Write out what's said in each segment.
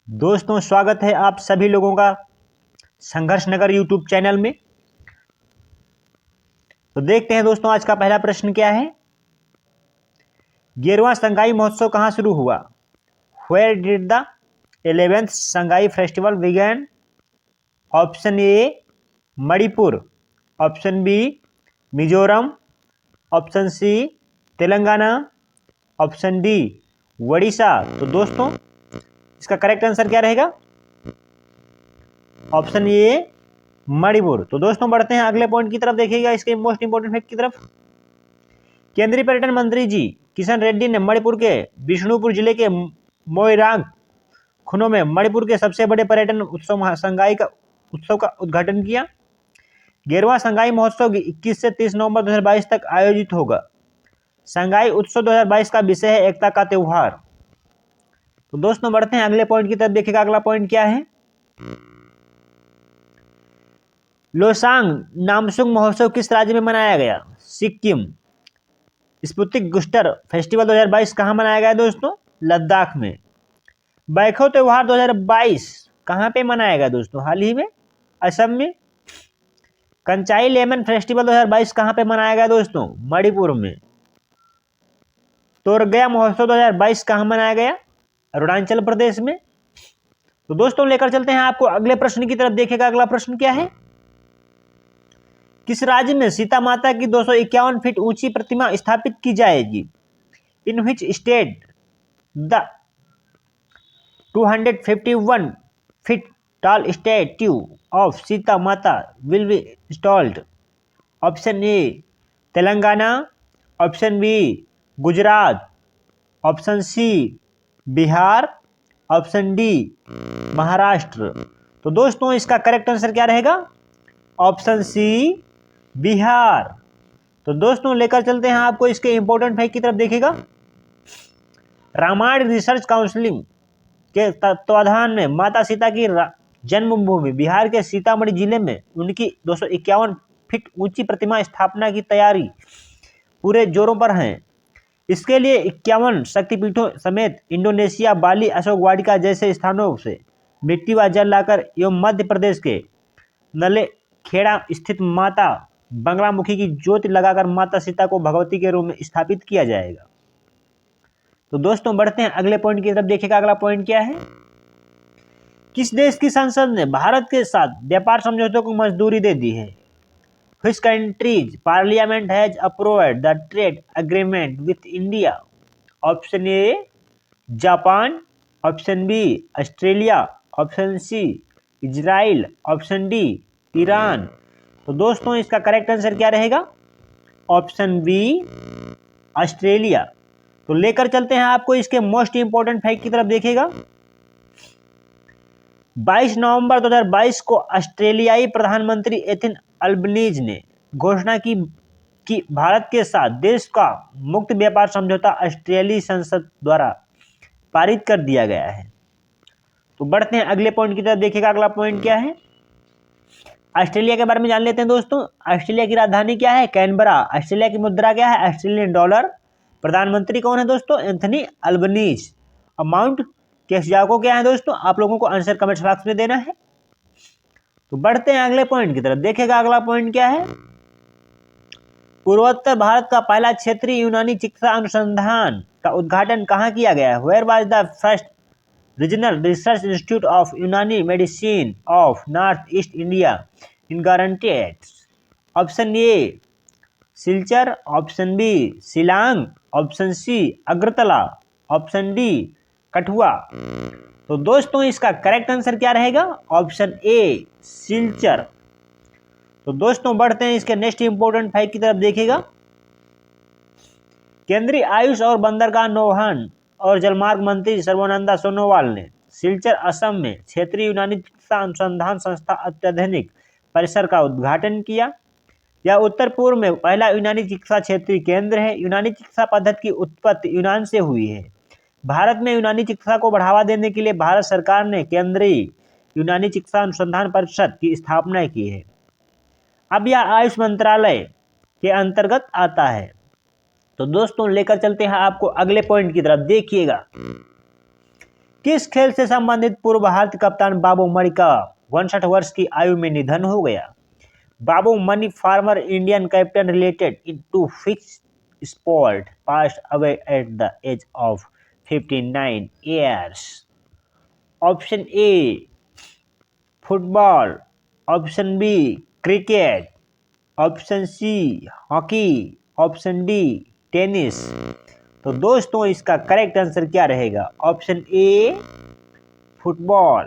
दोस्तों स्वागत है आप सभी लोगों का संघर्ष नगर यूट्यूब चैनल में। तो देखते हैं दोस्तों आज का पहला प्रश्न क्या है। 11वां शंघाई महोत्सव कहाँ शुरू हुआ? Where did the 11th Shanghai festival begin? Option A Manipur, option B Mizoram, option C Telangana, option D Orissa. तो दोस्तों इसका करेक्ट आंसर क्या रहेगा? Option A Manipur. तो दोस्तों बढ़ते हैं अगले पॉइंट की तरफ। देखिएगा इसके मोस्ट इंपोर्टेंट फैक्ट की तरफ। केंद्रीय पर्यटन मंत्री जी किशन रेड्डी ने मणिपुर के बिष्णुपुर जिले के मोइरांग खुनो में मणिपुर के सबसे बड़े पर्यटन उत्सव शंघाई का उत्सव का उद्घाटन किया। 11वां शंघाई महोत्सव 21 से 30 नवंबर 2022 तक आयोजित होगा। शंघाई उत्सव 2022 का विषय है एकता का त्योहार। तो दोस्तों बढ़ते हैं अगले पॉइंट की तरफ। देखिएगा अगला पॉइंट क्या है। लोसांग नामसुंग महोत्सव किस राज्य में मनाया गया? सिक्किम। स्पुतनिक बूस्टर फेस्टिवल 2022 कहाँ मनाया गया दोस्तों? लद्दाख में। बैखो त्योहार 2022 कहाँ पे मनाया गया दोस्तों? हाल ही में असम में। कंचाई लेमन फेस्टिवल 2022 कहाँ पे मनाया गया दोस्तों? मणिपुर में। तोरगया महोत्सव 2022 कहाँ मनाया गया? अरुणाचल प्रदेश में। तो दोस्तों लेकर चलते हैं आपको अगले प्रश्न की तरफ। देखिएगा अगला प्रश्न क्या है। किस राज्य में सीता माता की 251 फीट ऊंची प्रतिमा स्थापित की जाएगी? In which state the 251 feet tall statue of Sita Mata will be installed? Option A Telangana, option B Gujarat, option C Bihar, option D Maharashtra. तो दोस्तों इसका करेक्ट आंसर क्या रहेगा? Option C Bihar. तो दोस्तों लेकर चलते हैं आपको इसके इंपॉर्टेंट फैक्ट की तरफ। देखिएगा रामायण रिसर्च काउंसिलिंग के तत्वाधान में माता सीता की जन्मभूमि बिहार के सीतामढ़ी जिले में उनकी 251 फीट ऊंची प्रतिमा स्थापना की तैयारी पूरे जोरों पर है। इसके लिए 51 शक्तिपीठों समेत इंडोनेशिया, बाली, अशोक वाटिका जैसे स्थानों से मिट्टी व जल लाकर एवं मध्य प्रदेश के नलेखेड़ा स्थित माता बंगलामुखी की ज्योति लगाकर माता सीता को भगवती के रूप में स्थापित किया जाएगा। तो दोस्तों बढ़ते हैं अगले पॉइंट की तरफ। देखिएगा अगला पॉइंट क्या है। किस देश की संसद ने भारत के साथ व्यापार समझौतों को मंजूरी दे दी है? Which country's parliament has approved the trade agreement with India? Option A Japan, option B Australia, option C Israel, option D Iran. तो दोस्तों इसका करेक्ट आंसर क्या रहेगा? Option B Australia. तो लेकर चलते हैं आपको इसके मोस्ट इंपोर्टेंट फैक्ट की तरफ। देखिएगा 22 नवंबर 2022 को ऑस्ट्रेलियाई प्रधानमंत्री एथिन अल्बनीज ने घोषणा की कि भारत के साथ देश का मुक्त व्यापार समझौता ऑस्ट्रेलियाई संसद द्वारा पारित कर दिया गया है। तो बढ़ते हैं अगले पॉइंट की तरफ। देखिएगा अगला पॉइंट क्या है। ऑस्ट्रेलिया के बारे में जान लेते हैं दोस्तों। ऑस्ट्रेलिया की राजधानी क्या है? कैनबरा। ऑस्ट्रेलिया की मुद्रा क्या है? Australian dollar. प्रधानमंत्री कौन है दोस्तों? Anthony Albanese. अमाउंट केसियाको क्या है दोस्तों? आप लोगों को आंसर कमेंट बॉक्स में देना है। तो बढ़ते हैं अगले पॉइंट की तरफ। देखिएगा अगला पॉइंट क्या है। पूर्वोत्तर भारत का पहला क्षेत्रीय यूनानी चिकित्सा अनुसंधान का उद्घाटन कहाँ किया गया? Where was the first regional research institute of Unani medicine of north east India inaugurated? Option A Silchar, option B Shillong, option C Agartala, option D Kathua. तो दोस्तों इसका करेक्ट आंसर क्या रहेगा? Option A Silchar. तो दोस्तों बढ़ते हैं इसके नेक्स्ट इंपोर्टेंट फैक्ट की तरफ। देखिएगा केंद्रीय आयुष और बंदरगाह नौवहन और जलमार्ग मंत्री सर्बानंद सोनोवाल ने सिलचर असम में क्षेत्रीय यूनानी चिकित्सा अनुसंधान संस्था अत्याधुनिक परिसर का उद्घाटन किया। यह उत्तर पूर्व में पहला यूनानी चिकित्सा क्षेत्रीय केंद्र है। यूनानी चिकित्सा पद्धति की उत्पत्ति यूनान से हुई है। भारत में यूनानी चिकित्सा को बढ़ावा देने के लिए भारत सरकार ने केंद्रीय यूनानी चिकित्सा अनुसंधान परिषद की स्थापना की है। अब यह आयुष मंत्रालय के अंतर्गत आता है। तो दोस्तों लेकर चलते हैं आपको अगले पॉइंट की तरफ। देखिएगा किस खेल से संबंधित पूर्व भारतीय कप्तान बाबू मणि का 59 वर्ष की आयु में निधन हो गया? Babu Mani former Indian captain related to fix sport passed away at the age of 59 years. Option A football, option B cricket, option C hockey, option D tennis. तो दोस्तों इसका करेक्ट आंसर क्या रहेगा? Option A football.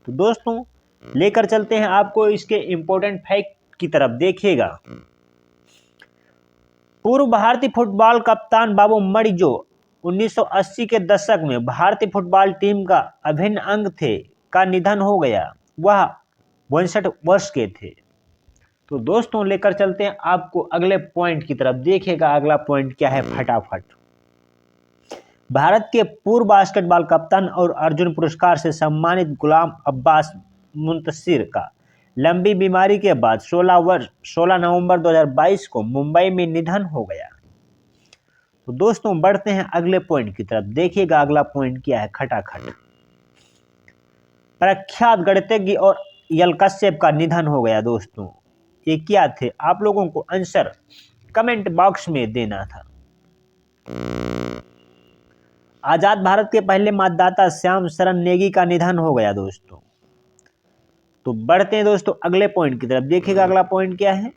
तो दोस्तों लेकर चलते हैं आपको इसके इंपॉर्टेंट फैक्ट की तरफ। देखिएगा, पूर्व भारतीय फुटबॉल कप्तान बाबू मणि जो 1980 के दशक में भारतीय फुटबॉल टीम का अभिन्न अंग थे का निधन हो गया। वह 62 वर्ष के थे। तो दोस्तों लेकर चलते हैं आपको अगले पॉइंट की तरफ। देखिएगा अगला पॉइंट क्या है फटाफट। भारत के पूर्व बास्केटबॉल कप्तान और अर्जुन पुरस्कार से सम्मानित गुलाम अब्बास मुंतशिर का लंबी बीमारी के बाद 16 नवंबर 2022 को मुंबई में निधन हो गया। तो दोस्तों बढ़ते हैं अगले पॉइंट की तरफ। देखिएगा अगला पॉइंट क्या है खटाखट। प्रख्यात गणितज्ञ और यल कश्यप का निधन हो गया। दोस्तों ये क्या थे? आप लोगों को आंसर कमेंट बॉक्स में देना था। आजाद भारत के पहले मतदाता श्याम शरण नेगी का निधन हो गया। दोस्तों तो बढ़ते हैं दोस्तों अगले पॉइंट की तरफ। देखिएगा अगला पॉइंट क्या है।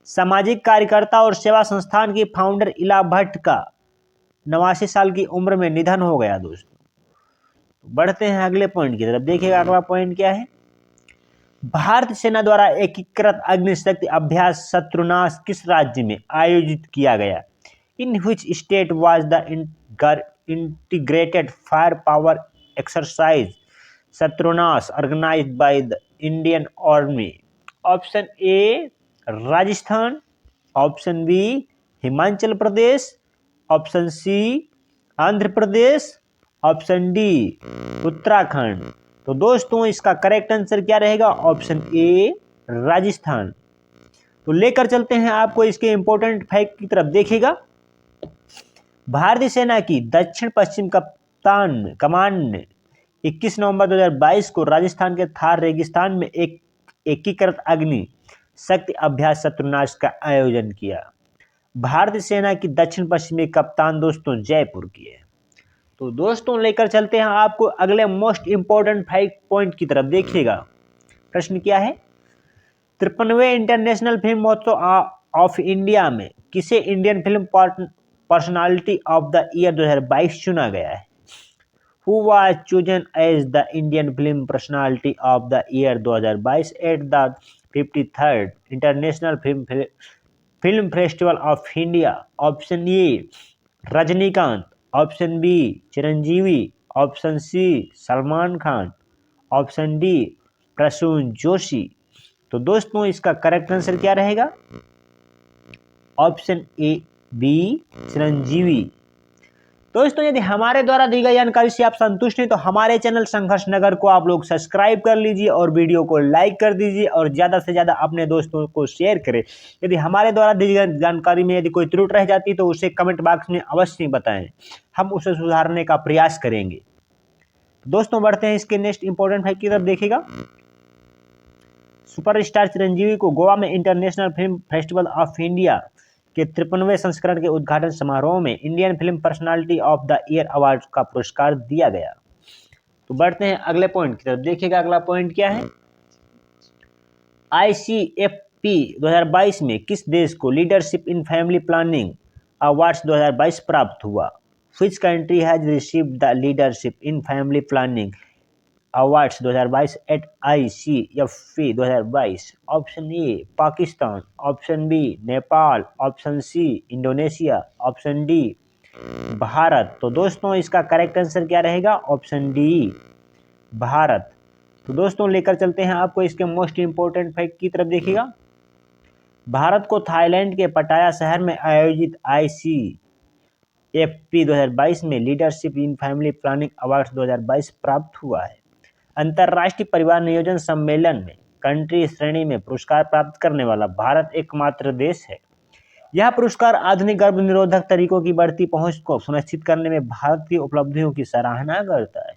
सामाजिक कार्यकर्ता और सेवा संस्थान की फाउंडर इला भट्ट का 89 साल की उम्र में निधन हो गया। दोस्तों बढ़ते हैं अगले पॉइंट की तरफ। देखिएगा अगला पॉइंट क्या है। भारतीय सेना द्वारा एकीकृत अग्निशक्ति अभ्यास शत्रुनाश किस राज्य में आयोजित किया गया? In which state was the integrated fire power exercise Shatrunash organised by the Indian army? Option A Rajasthan, option B Himachal Pradesh, option C Andhra Pradesh, option D Uttarakhand. तो दोस्तों इसका करेक्ट आंसर क्या रहेगा? Option A Rajasthan. तो लेकर चलते हैं आपको इसके इंपॉर्टेंट फैक्ट की तरफ। देखिएगा, भारतीय सेना की दक्षिण पश्चिम कमान ने 21 नवंबर 2022 को राजस्थान के थार रेगिस्तान में एक एकीकृत अग्नि शक्ति अभ्यास शत्रुनाश का आयोजन किया। भारतीय सेना की दक्षिण पश्चिमी कप्तान दोस्तों जयपुर की है। तो दोस्तों लेकर चलते हैं आपको अगले मोस्ट इंपॉर्टेंट फैक्ट पॉइंट की तरफ। देखिएगा प्रश्न क्या है। 53वें इंटरनेशनल फिल्म महोत्सव ऑफ इंडिया में किसे Indian film personality of the year 2022 चुना गया है? Who was chosen as the Indian Film Personality of the Year 2022 at the 53rd International Film Festival of India? Option A Rajinikanth, option B Chiranjeevi, option C Salman Khan, option D Prasoon Joshi. तो दोस्तों इसका correct answer क्या रहेगा? Option A B Chiranjeevi. दोस्तों यदि हमारे द्वारा दी गई जानकारी से आप संतुष्ट हैं तो हमारे चैनल संघर्ष नगर को आप लोग सब्सक्राइब कर लीजिए और वीडियो को लाइक कर दीजिए और ज़्यादा से ज़्यादा अपने दोस्तों को शेयर करें। यदि हमारे द्वारा दी गई जानकारी में यदि कोई त्रुटि रह जाती तो उसे कमेंट बॉक्स में अवश्य बताएं, हम उसे सुधारने का प्रयास करेंगे। दोस्तों बढ़ते हैं इसके नेक्स्ट इंपॉर्टेंट फैक्ट की तरफ। देखिएगा, सुपरस्टार चिरंजीवी को गोवा में international film festival of India के 53वें संस्करण के उद्घाटन समारोह में Indian film personality of the year award का पुरस्कार दिया गया। तो बढ़ते हैं अगले पॉइंट की तरफ। देखिएगा अगला पॉइंट क्या है। ICFP 2022 में किस देश को leadership in family planning awards 2022 प्राप्त हुआ? Which country has received the leadership in family planning awards 2022 at ICFP 2022? Option A Pakistan, option B Nepal, option C Indonesia, option D Bharat. तो दोस्तों इसका करेक्ट आंसर क्या रहेगा? Option D Bharat. तो दोस्तों लेकर चलते हैं आपको इसके मोस्ट इंपोर्टेंट फैक्ट की तरफ। देखिएगा, भारत को थाईलैंड के पटाया शहर में आयोजित ICFP 2022 में leadership in family planning awards 2022 प्राप्त हुआ है। अंतर्राष्ट्रीय परिवार नियोजन सम्मेलन में कंट्री श्रेणी में पुरस्कार प्राप्त करने वाला भारत एकमात्र देश है। यह पुरस्कार आधुनिक गर्भ निरोधक तरीकों की बढ़ती पहुंच को सुनिश्चित करने में भारत की उपलब्धियों की सराहना करता है।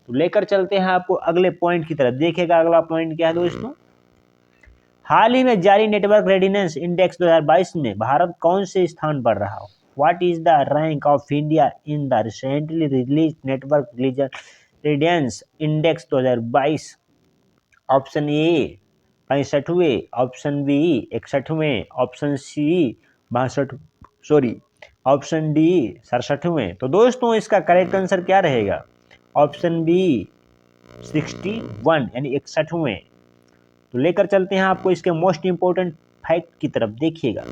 तो लेकर चलते हैं आपको अगले पॉइंट की तरफ। देखिएगा अगला पॉइंट क्या है दोस्तों। हाल ही में जारी नेटवर्क रेडिनेस इंडेक्स 2022 में भारत कौन से स्थान पर रहा? What is the rank of India in the recently release network readiness index 2022? Option A 65वें, ऑप्शन बी 61वें, ऑप्शन सी 62 ऑप्शन डी 67वें। तो दोस्तों इसका करेक्ट आंसर क्या रहेगा? ऑप्शन बी 61 यानी 61वें। तो लेकर चलते हैं आपको इसके मोस्ट इंपोर्टेंट फैक्ट की तरफ। देखिएगा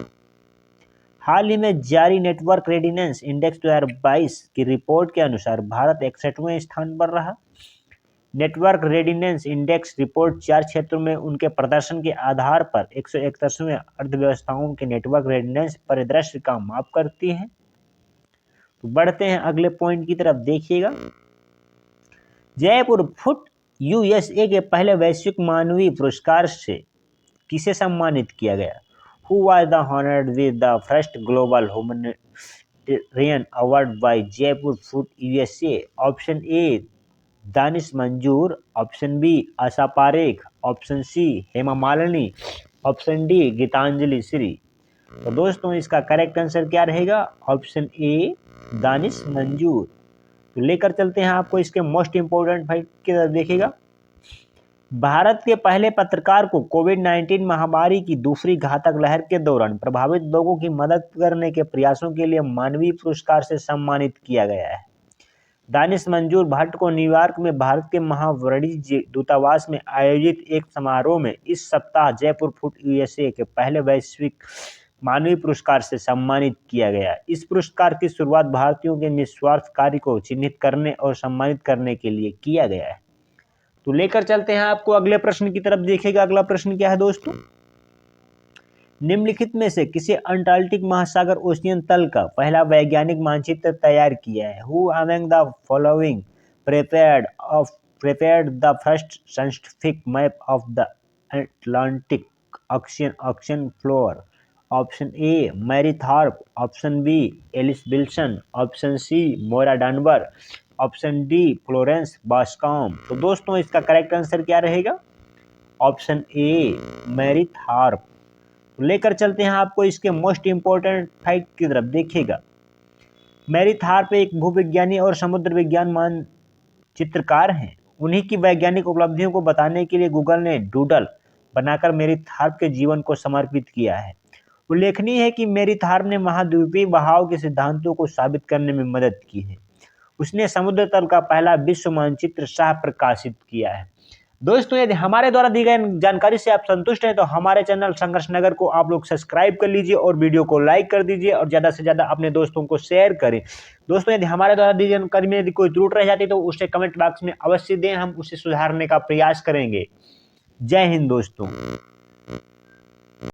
हाल ही में जारी नेटवर्क रेडिनेस इंडेक्स 2022 की रिपोर्ट के अनुसार भारत 61वें स्थान पर रहा। नेटवर्क रेडिनेस इंडेक्स रिपोर्ट 4 क्षेत्रों में उनके प्रदर्शन के आधार पर 141वें अर्थव्यवस्थाओं के नेटवर्क रेडिनेस परिदृश्य का माप करती है। तो बढ़ते हैं अगले पॉइंट की तरफ। देखिएगा जयपुर फुट यूएसए के पहले वैश्विक मानवीय पुरस्कार से किसे सम्मानित किया गया? Who was the honoured with the first global humanitarian award by Jaipur foot USA? Option A Danish Manzoor, option B Asha Parekh, option C Hema Malini, option D Geetanjali Shree. तो दोस्तों इसका करेक्ट आंसर क्या रहेगा? ऑप्शन ए दानिश मंजूर। तो लेकर चलते हैं आपको इसके मोस्ट इंपोर्टेंट फैक्ट की तरफ। देखिएगा भारत के पहले पत्रकार को कोविड-19 महामारी की दूसरी घातक लहर के दौरान प्रभावित लोगों की मदद करने के प्रयासों के लिए मानवीय पुरस्कार से सम्मानित किया गया है। दानिश मंजूर भट्ट को न्यूयॉर्क में भारत के महावाणिज्य दूतावास में आयोजित एक समारोह में इस सप्ताह जयपुर फुट यूएसए के पहले वैश्विक मानवीय पुरस्कार से सम्मानित किया गया। इस पुरस्कार की शुरुआत भारतीयों के निस्वार्थ कार्य को चिन्हित करने और सम्मानित करने के लिए किया गया है। तो लेकर चलते हैं आपको अगले प्रश्न की तरफ। देखिएगा अगला प्रश्न क्या है दोस्तों। निम्नलिखित में से किसे अंटार्कटिक महासागर ओशियन तल का पहला वैज्ञानिक मानचित्र तैयार किया है? Who among the following prepared the first scientific map of the Atlantic ocean floor? Option A Marie Tharp, option B Alice Wilson, option C Mora Danver, option D Florence Bascom. तो दोस्तों इसका करेक्ट आंसर क्या रहेगा? Option A Marie Tharp. लेकर चलते हैं आपको इसके मोस्ट इंपोर्टेंट फैक्ट की तरफ। देखिएगा मैरी थॉर्प एक भूविज्ञानी और समुद्र विज्ञान मानचित्रकार हैं। उन्हीं की वैज्ञानिक उपलब्धियों को बताने के लिए गूगल ने डूडल बनाकर मैरी थॉर्प के जीवन को समर्पित किया है। उल्लेखनीय है कि मैरी थॉर्प ने महाद्वीपीय बहाव के सिद्धांतों को साबित करने में मदद की है। उसने समुद्र तल का पहला विश्व मानचित्र सह प्रकाशित किया है। दोस्तों यदि हमारे द्वारा दी गई जानकारी से आप संतुष्ट हैं तो हमारे चैनल संघर्ष नगर को आप लोग सब्सक्राइब कर लीजिए और वीडियो को लाइक कर दीजिए और ज़्यादा से ज़्यादा अपने दोस्तों को शेयर करें। दोस्तों यदि हमारे द्वारा दी जानकारी में यदि कोई त्रुटि रह जाती है तो उसे कमेंट बॉक्स में अवश्य दें, हम उसे सुधारने का प्रयास करेंगे। जय हिंद दोस्तों।